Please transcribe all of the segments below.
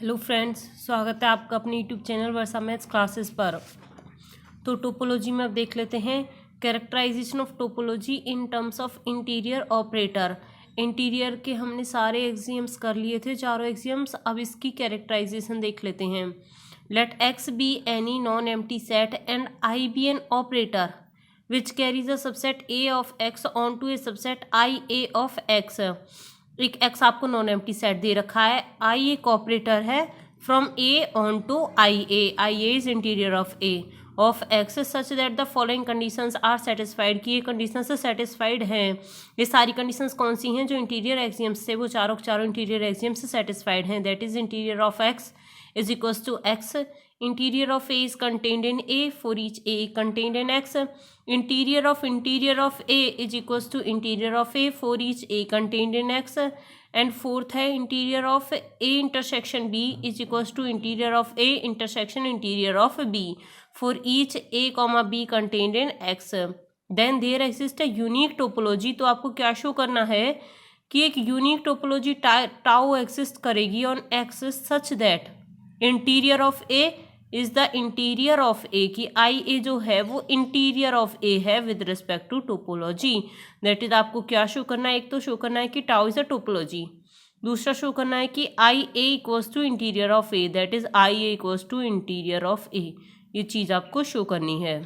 Hello friends, स्वागत है आपका अपने YouTube channel Varsha maths classes पर। तो टोपोलॉजी में अब देख लेते हैं characterisation of topology in terms of interior operator. Interior के हमने सारे एग्जाम्स कर लिए थे, चारों एग्जाम्स। अब इसकी कैरेक्टराइजेशन देख लेते हैं। Let X be any non empty set and I be an operator which carries a subset A of X onto a subset I A of X. एक एक्स आपको नॉन एम्प्टी सेट दे रखा है, I एक operator है from A onto I A is interior of A of X such that the following conditions are satisfied, कि ये condition से सेटिस्फाइड हैं। ये सारी कंडीशंस कौन सी हैं? जो इंटीरियर एक्सियम्स से वो चारों इंटीरियर एक्सियम्स से सेटिस्फाइड हैं। That is interior of X is equals to X, interior of A is contained in A for each A contained in X. Interior of A is equals to interior of A for each A contained in X. And fourth है interior of A intersection B is equals to interior of A intersection interior of B for each A comma B contained in X. Then there exists a unique topology. तो आपको क्या show करना है कि एक unique topology tau exist करेगी on X such that interior of A is the interior of A, की I ए जो है वो इंटीरियर ऑफ ए है with respect to topology. That is आपको क्या शो करना है? एक तो शो करना है कि टाउ इज अ टोपोलॉजी, दूसरा शो करना है कि I A equals to interior of A, that is I A equals to interior of A. ये चीज़ आपको शो करनी है।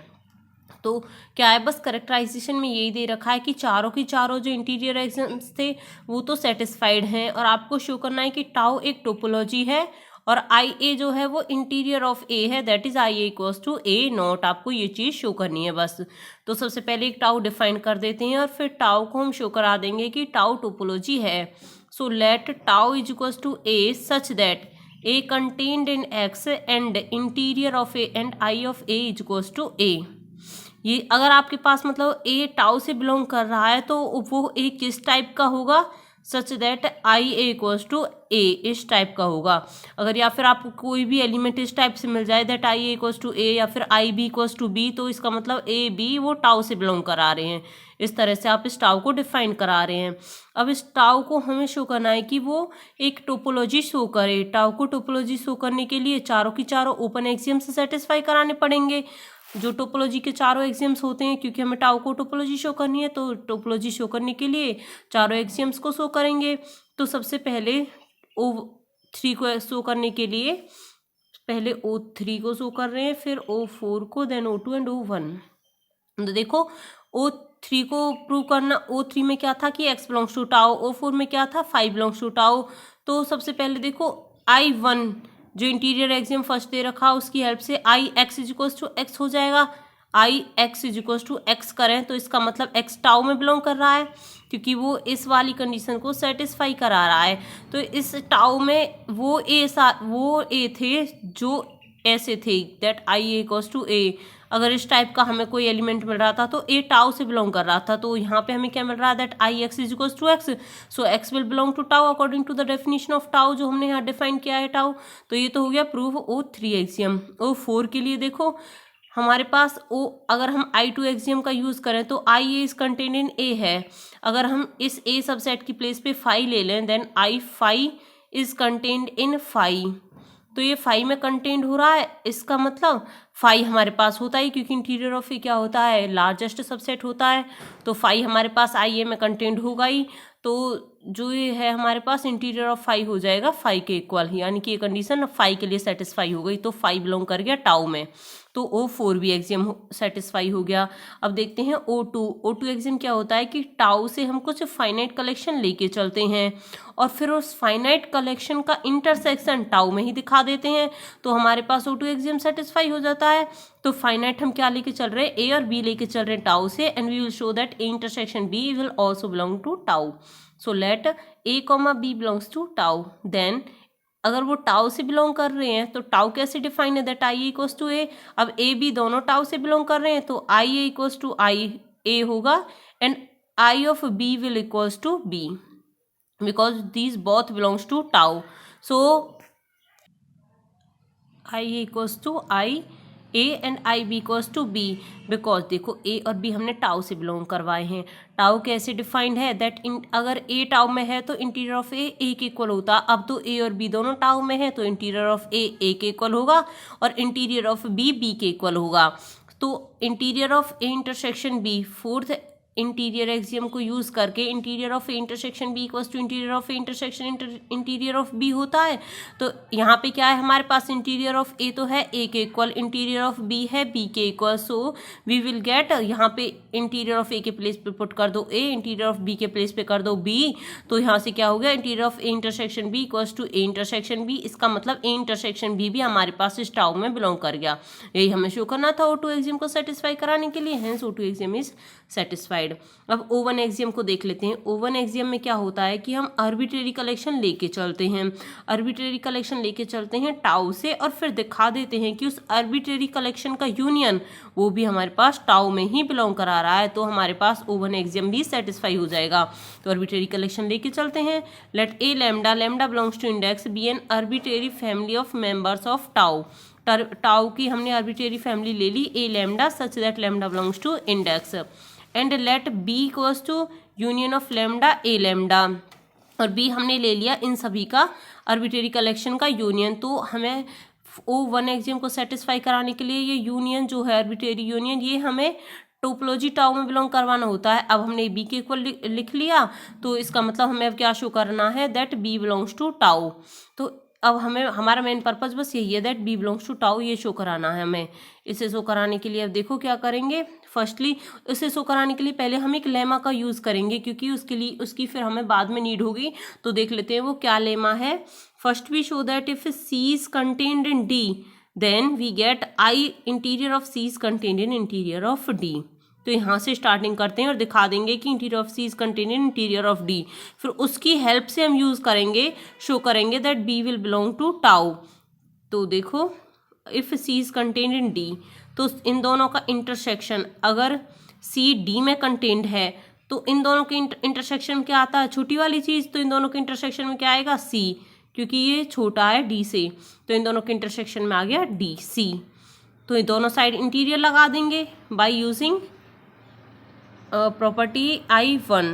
तो क्या है, बस करेक्टराइजेशन में यही दे रखा है कि चारों की चारों जो इंटीरियर एक्सियम्स थे वो तो सेटिस्फाइड हैं, और आपको शो करना है कि टाउ एक टोपोलॉजी है और आई ए जो है वो इंटीरियर ऑफ ए है, that is I A equals to A naught. आपको ये चीज़ शो करनी है बस। तो सबसे पहले एक टाउ डिफाइन कर देते हैं और फिर टाउ को हम शो करा देंगे कि टाउ टोपोलॉजी है। So let tau is equals to A such that A contained in X and interior of A and I of A is equals to A. ये अगर आपके पास मतलब ए टाउ से बिलोंग कर रहा है तो वो ए किस टाइप का होगा? Such that I A equals to A, इस टाइप का होगा। अगर या फिर आपको कोई भी एलिमेंट इस टाइप से मिल जाए that I A equals to A या फिर I B equals to B, तो इसका मतलब ए बी वो टाउ से बिलोंग करा रहे हैं। इस तरह से आप इस टाउ को डिफाइन करा रहे हैं। अब इस टाउ को हमें शो करना है कि वो एक टोपोलॉजी शो करे। टाउ को टोपोलॉजी शो करने के लिए चारों की चारों ओपन एक्सियम से सेटिस्फाई कराने पड़ेंगे, जो टोपोलॉजी के चारों एक्सियम्स होते हैं। क्योंकि हमें टाउ को टोपोलॉजी शो करनी है तो टोपोलॉजी शो करने के लिए चारों एक्सियम्स को शो करेंगे। तो सबसे पहले O3 को शो करने के लिए पहले O3 को शो कर रहे हैं, फिर O4 को, देन O2 एंड O1। तो देखो O3 को प्रूव करना, O3 में क्या था कि x belongs to tau, O4 में क्या था 5 बिलोंग्स टू टाउ। तो सबसे पहले देखो I1 जो इंटीरियर एक्सियम फर्स्ट दे रखा उसकी हेल्प से I X is equals to X हो जाएगा। I X is equals to X करें तो इसका मतलब एक्स टाउ में बिलोंग कर रहा है, क्योंकि वो इस वाली कंडीशन को सेटिस्फाई करा रहा है। तो इस टाउ में वो ए थे जो ऐसे थे that I A equals to A. अगर इस टाइप का हमें कोई एलिमेंट मिल रहा था तो ए टाउ से बिलोंग कर रहा था, तो यहाँ पे हमें क्या मिल रहा है that I X is equals to X. So X will belong to tau according to the definition of tau जो हमने यहाँ डिफाइन किया है टाउ। तो ये तो हो गया प्रूफ O3 एक्सियम। O4 के लिए देखो हमारे पास अगर हम I2 एक्सियम का यूज़ करें तो I A is contained in ए है। अगर हम इस ए सबसेट की प्लेस पे फाई ले लें then I phi is contained in phi. तो ये फाई में कंटेंट हो रहा है, इसका मतलब फाई हमारे पास होता है क्योंकि इंटीरियर ऑफ ए क्या होता है, लार्जेस्ट सबसेट होता है। तो फाई हमारे पास आई ए में कंटेंट होगा ही, तो जो ये है हमारे पास इंटीरियर ऑफ फाई हो जाएगा फाई के इक्वल, यानी कि ये कंडीशन फाई के लिए सेटिस्फाई हो गई। तो फाई बिलोंग कर गया टाउ में, तो O4 भी एक्सियम सेटिस्फाई हो गया। अब देखते हैं O2 एक्सियम क्या होता है कि टाउ से हम कुछ फाइनाइट कलेक्शन लेके चलते हैं और फिर उस फाइनाइट कलेक्शन का इंटरसेक्शन टाउ में ही दिखा देते हैं, तो हमारे पास O2 एक्सियम सेटिस्फाई हो जाता है। तो फाइनाइट हम क्या लेके चल रहे हैं, ए और बी लेके चल रहे हैं टाउ से, and we will show that A intersection B will also belong to tau. So let A comma B belongs to tau. Then अगर वो टाउ से बिलोंग कर रहे हैं तो टाउ कैसे डिफाइन है that I A equals to A. अब ए बी दोनों टाउ से बिलोंग कर रहे हैं तो I A equals to I A होगा and I of B will equals to B because these both belongs to tau. So I A equals to I A and I B equals to B, because देखो A और B हमने tau से belong करवाए हैं। Tau कैसे defined है, that अगर ए tau में है तो इंटीरियर ऑफ ए के इक्वल होता। अब तो ए और बी दोनों टाउ में है तो इंटीरियर ऑफ ए के इक्वल होगा और इंटीरियर ऑफ बी के इक्वल होगा। तो interior of A intersection B, fourth interior axiom को यूज करके interior of A intersection B equals to interior of A intersection interior of B होता है। तो यहाँ पे क्या है हमारे पास, इंटीरियर ऑफ ए तो है ए के इक्वल, इंटीरियर ऑफ बी है बी के equal. So we will get, यहाँ पे इंटीरियर ऑफ ए के प्लेस पे पुट कर दो ए, इंटीरियर ऑफ बी के प्लेस पे कर दो बी, तो यहाँ से क्या हो गया, interior of A intersection B equals to A intersection B. इसका मतलब ए इंटरसेक्शन बी भी हमारे पास इस टाउ में बिलोंग कर गया। यही हमें शो करना था O2 एक्सियम को सेटिस्फाई कराने के लिए, hence O2 axiom is satisfied. अब O1 एक्सियम को देख लेते हैं। O1 एक्सियम में क्या होता है कि हम आर्बिट्रेरी कलेक्शन लेके चलते हैं, आर्बिट्रेरी कलेक्शन लेके चलते हैं टाउ से, और फिर दिखा देते हैं कि उस आर्बिट्रेरी कलेक्शन का यूनियन वो भी हमारे पास टाउ में ही बिलोंग करा रहा है, तो हमारे पास O1 एक्सियम भी सेटिस्फाई हो जाएगा। तो आर्बिट्रेरी कलेक्शन लेके चलते हैं। Let A lambda, lambda belongs to index, be an arbitrary family of members of tau. Tau की हमने आर्बिट्रेरी फैमिली ले ली A lambda, such that lambda belongs to index, and let B equals to union of lambda A lambda, और B हमने ले लिया इन सभी का आर्बिट्रेरी कलेक्शन का यूनियन। तो हमें O1 एक्सियम को सेटिस्फाई कराने के लिए ये यूनियन जो है आर्बिट्रेरी यूनियन, ये हमें टोपोलॉजी टाउ में बिलोंग करवाना होता है। अब हमने बी के इक्वल लिख लिया, तो इसका मतलब हमें अब क्या शो करना है, that B belongs to tau. तो अब हमें हमारा मेन पर्पज बस यही है, that B belongs to tau, ये शो कराना है हमें। इसे शो कराने के लिए अब देखो क्या करेंगे। फर्स्टली इसे शो कराने के लिए पहले हम एक लेमा का यूज़ करेंगे, क्योंकि उसकी फिर हमें बाद में नीड होगी। तो देख लेते हैं वो क्या लेमा है। First we show that if C is contained in D, then we get I interior of C is contained in interior of D. तो यहाँ से स्टार्टिंग करते हैं और दिखा देंगे कि interior of C is contained in interior of D. फिर उसकी हेल्प से हम यूज़ करेंगे, शो करेंगे that B will belong to tau. तो देखो if C is contained in D, तो इन दोनों का इंटरसेक्शन, अगर सी डी में कंटेन्ड है तो इन दोनों के इंटरसेक्शन में क्या आता है, छोटी वाली चीज़, तो इन दोनों के इंटरसेक्शन में क्या आएगा, सी, क्योंकि ये छोटा है डी से, तो इन दोनों के इंटरसेक्शन में आ गया डी सी। तो ये दोनों साइड इंटीरियर लगा देंगे by using property I1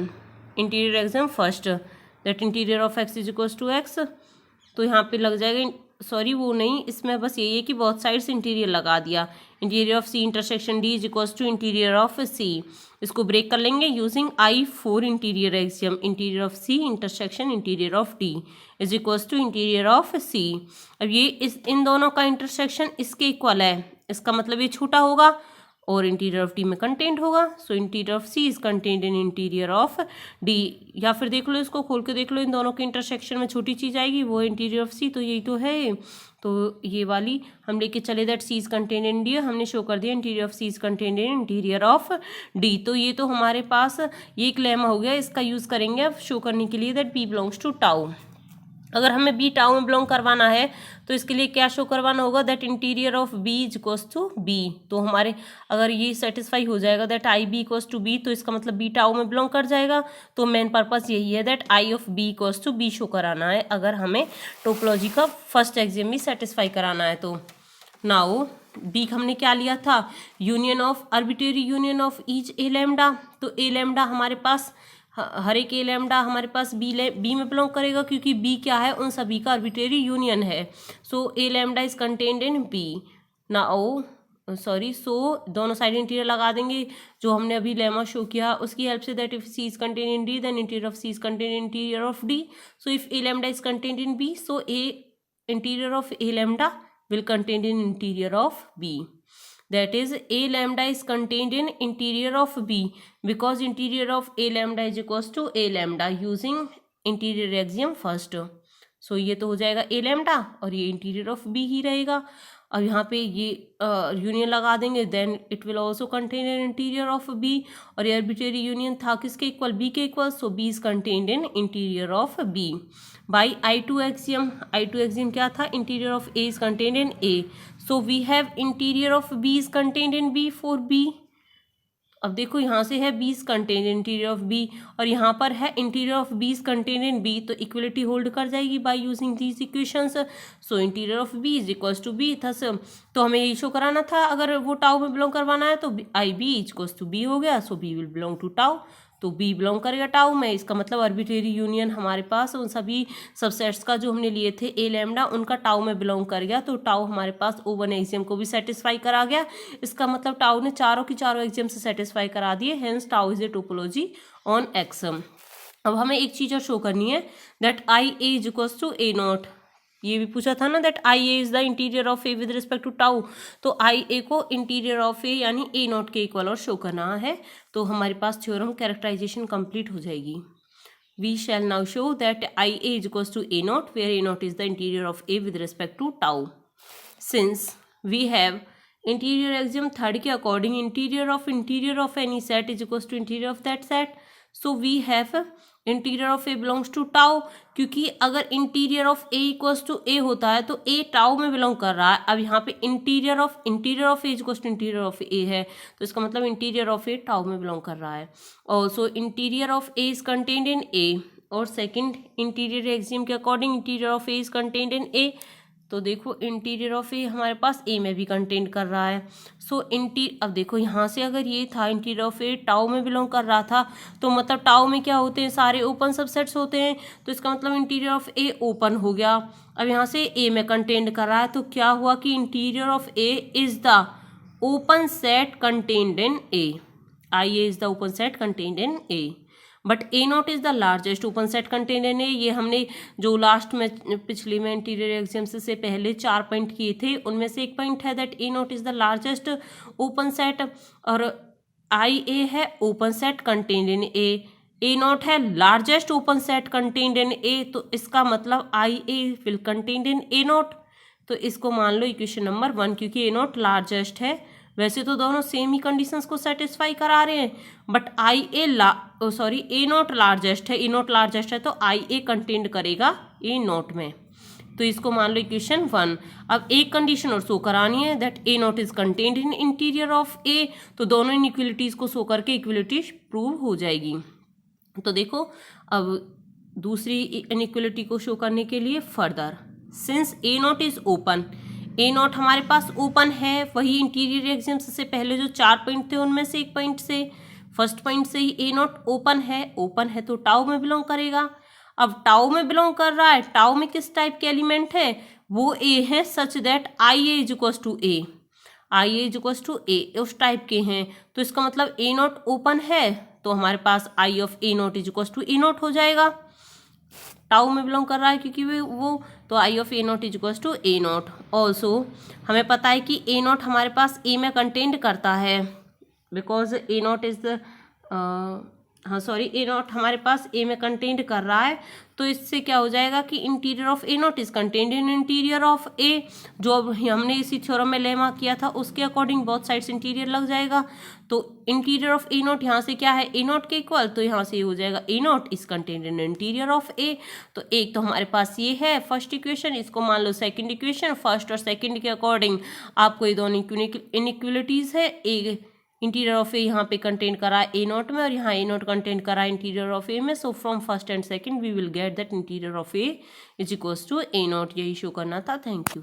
interior axiom first, that interior of x is equals to X. तो यहाँ पे लग जाएगा, सॉरी वो नहीं, इसमें बस यही है कि बहुत साइड से इंटीरियर लगा दिया। Interior of C intersection D is equals to interior of C. इसको ब्रेक कर लेंगे using I4 interior axiom, interior of C intersection interior of D is equals to interior of C. अब ये इन दोनों का इंटरसेक्शन इसके इक्वल है, इसका मतलब ये छोटा होगा और इंटीरियर ऑफ डी में कंटेंट होगा। So interior of C is content in interior of D. या फिर देख लो, इसको खोल के देख लो, इन दोनों के इंटरसेक्शन में छोटी चीज़ आएगी, वो इंटीरियर ऑफ सी, तो यही तो है। तो ये वाली हम लेके चले that C is content in D, हमने शो कर दिया interior of C is content in interior of D. तो ये तो हमारे पास ये एक लेमा हो गया, इसका यूज़ करेंगे अब शो करने के लिए that B belongs to tau. अगर हमें बी टाउ में बिलोंग करवाना है तो इसके लिए क्या शो करवाना होगा, that interior of B is equals to B. तो हमारे अगर ये सेटिस्फाई हो जाएगा that I B equals to B, तो इसका मतलब बी टाउ में बिलोंग कर जाएगा। तो मेन पर्पस यही है that I of B equals to B show कराना है, अगर हमें टोपोलॉजी का फर्स्ट एक्सियम भी सेटिस्फाई कराना है। तो नाउ बी हमने क्या लिया था, union of arbitrary union of each A lambda. तो ए लैम्डा हमारे पास, हर एक ए लैम्डा हमारे पास बी में बिलोंग करेगा, क्योंकि बी क्या है, उन सभी का आर्बिट्रेरी यूनियन है। So A lambda is contained in B. Now sorry, so दोनों साइड इंटीरियर लगा देंगे जो हमने अभी लेमा शो किया उसकी हेल्प से, that if C is contained in D then interior of C is contained in interior of D. So if A lambda is contained in B, so A interior of A lambda will contained in interior of B. That is A lambda is contained in interior of B because interior of A lambda is equals to A lambda using interior axiom first. So ये तो हो जाएगा A lambda और ये interior of B ही रहेगा। अब यहाँ पे ये यूनियन लगा देंगे, then it will also contain in interior of B, और ये आर्बिट्रेरी यूनियन था किसके इक्वल, बी के equal. So B is contained in interior of B by I2 axiom. I2 axiom क्या था, interior of A is contained in A. So we have interior of B is contained in B for B, अब देखो यहाँ से है B is contain interior of B और यहाँ पर है interior of B is contain in B, तो इक्वलिटी होल्ड कर जाएगी by using these equations. So interior of B is equals to B thus, तो हमें यही शो कराना था अगर वो टाउ में बिलोंग करवाना है तो I B is equals to B हो गया। So B will belong to tau, तो बी बिलोंग करेगा टाउ में। इसका मतलब आर्बिट्रेरी यूनियन हमारे पास उन सभी सबसेट्स का जो हमने लिए थे ए लैम्डा उनका टाउ में बिलोंग कर गया, तो टाउ हमारे पास O1 एक्सियम को भी सेटिस्फाई करा गया। इसका मतलब टाउ ने चारों की चारों एक्सियम से सेटिस्फाई करा दिए, hence tau is a topology on X. अब हमें एक चीज़ और शो करनी है that I A is equals to A naught, ये भी पूछा था ना that I A is the interior of A with respect to tau, तो आई ए को इंटीरियर ऑफ ए यानी ए नॉट के इक्वल और शो करना है, तो हमारे पास थ्योरम कैरेक्टराइजेशन कंप्लीट हो जाएगी। We shall now show that I A is equals to A naught where A naught is the interior of A with respect to tau. Since we have interior axiom third के according interior of any set is equals to interior of that set, so we have interior of A belongs to tau, क्योंकि अगर interior of A equals to A होता है तो ए tau में belong कर रहा है। अब यहाँ पे interior of A equals to interior of A है, तो इसका मतलब इंटीरियर ऑफ ए टाउ में बिलोंग कर रहा है। Also interior of A is contained in A, और सेकंड इंटीरियर एक्सियम के according interior of A is contained in A, तो देखो इंटीरियर ऑफ ए हमारे पास ए में भी कंटेन कर रहा है। सो अब देखो यहाँ से अगर ये था इंटीरियर ऑफ ए टाउ में बिलोंग कर रहा था, तो मतलब टाउ में क्या होते हैं, सारे ओपन सबसेट्स होते हैं, तो इसका मतलब इंटीरियर ऑफ ए ओपन हो गया। अब यहाँ से ए में कंटेन कर रहा है, तो क्या हुआ कि interior of A is the open set contained in A, I A is the open set contained in A, but A naught is the largest open set contained in A. ये हमने जो लास्ट में पिछले में interior axiom से पहले 4 point किए थे उनमें से एक पॉइंट है that A naught is the largest open set, और आई ए है open set contained in A naught है largest open set contained in A, तो इसका मतलब I A will contained in A naught, तो इसको मान लो इक्वेशन नंबर 1, क्योंकि ए नॉट लार्जेस्ट है। वैसे तो दोनों सेम ही कंडीशंस को सेटिस्फाई करा रहे हैं, बट ए नॉट लार्जेस्ट है, ए नॉट लार्जेस्ट है तो आई ए कंटेन्ड करेगा ए नॉट में, तो इसको मान लो इक्वेशन 1। अब एक कंडीशन और शो करानी है that A naught is contained in interior of A, तो दोनों इनइक्वलिटीज को शो करके इक्वलिटी प्रूव हो जाएगी। तो देखो अब दूसरी इनइक्वलिटी को शो करने के लिए further, since A naught is open, A not हमारे पास ओपन है, वही इंटीरियर एक्सियम से पहले जो 4 पॉइंट थे उनमें से एक पॉइंट से, फर्स्ट पॉइंट से ही ए नॉट ओपन है तो टाउ में बिलोंग करेगा। अब टाउ में बिलोंग कर रहा है, टाउ में किस टाइप के एलिमेंट है, वो ए है such that I A is equals to A, I A is equals to A उस टाइप के हैं, तो इसका मतलब ए नॉट ओपन है, तो हमारे पास I of A naught is equals to A naught हो जाएगा। टाउ में बिलोंग कर रहा है क्योंकि वो तो I of A naught is equals to A naught. Also हमें पता है कि ए नॉट हमारे पास ए में कंटेंट करता है, because A naught is the A not हमारे पास ए में कंटेंट कर रहा है, तो इससे क्या हो जाएगा कि interior of A naught is contained in interior of A, जो अब हमने इसी थ्योरम में लेमा किया था उसके अकॉर्डिंग बहुत साइड्स इंटीरियर लग जाएगा, तो इंटीरियर ऑफ ए नॉट यहाँ से क्या है ए नॉट के इक्वल, तो यहाँ से ये हो जाएगा A naught is contained in interior of A. तो एक तो हमारे पास ये है फर्स्ट इक्वेशन, इसको मान लो सेकंड इक्वेशन, फर्स्ट और सेकंड के अकॉर्डिंग आपको ये दोनों इनइक्वलिटीज है, ए इंटीरियर ऑफ ए यहाँ पे कंटेंट करा है ए नॉट में और यहाँ ए नॉट कंटेंट करा है इंटीरियर ऑफ ए में, so from first and second we will get that interior of A is equals to A naught, यही शो करना था। Thank you.